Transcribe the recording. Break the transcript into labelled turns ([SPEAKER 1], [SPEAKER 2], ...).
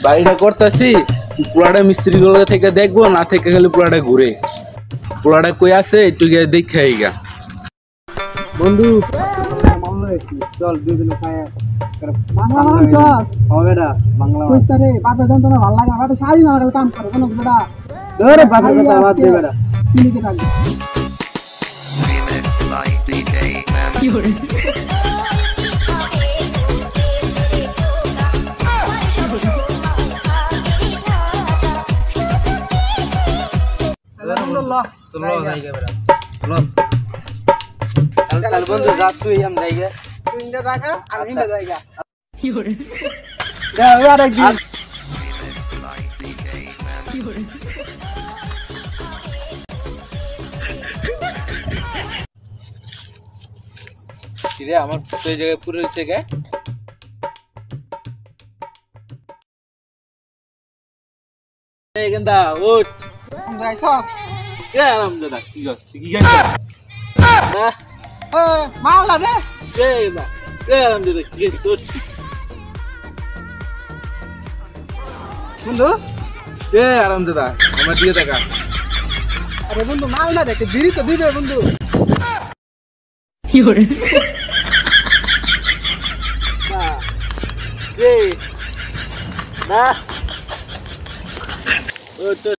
[SPEAKER 1] বাড়িটা করতেছি, পোলাটা মিস্ত্রি গুলো থেকে দেখবো, না থেকে খালি পোলাটা ঘুরে। পোলাটা কই আছে একটু গিয়ে দেখে আইগা।
[SPEAKER 2] বন্ধু চল দুদিন খায় হবে না বাংলা রে বাপে যন্ত্রণা ভালো লাগে বাপে সারি না কাম করে কোনো বেটা ধরে বাপের কথা বাদ দে বেটা কিনতে থাকবে বন্ধু রাত তুই আম জায়গা তুই ইন্ডা জায়গা আর ইন্ডা জায়গা কি করে দাও আর একদিন কি করে
[SPEAKER 1] কিরে আমার তো এই জায়গায় পুরো হইছে গে। এই গেন্দা ওঠ
[SPEAKER 2] যাইছস
[SPEAKER 1] এ আরাম দাদা কি গছ কি গাইছ না
[SPEAKER 2] মাওলা দে
[SPEAKER 1] এই না এ আরাম দাদা কি গাইছ তোর
[SPEAKER 2] বন্ধু
[SPEAKER 1] এ আরাম দাদা আমার দিয়ে দেখা।
[SPEAKER 2] আরে বন্ধু মাওলা দে বিড়ি তো দিবে বন্ধু
[SPEAKER 1] কি করে না না ও তো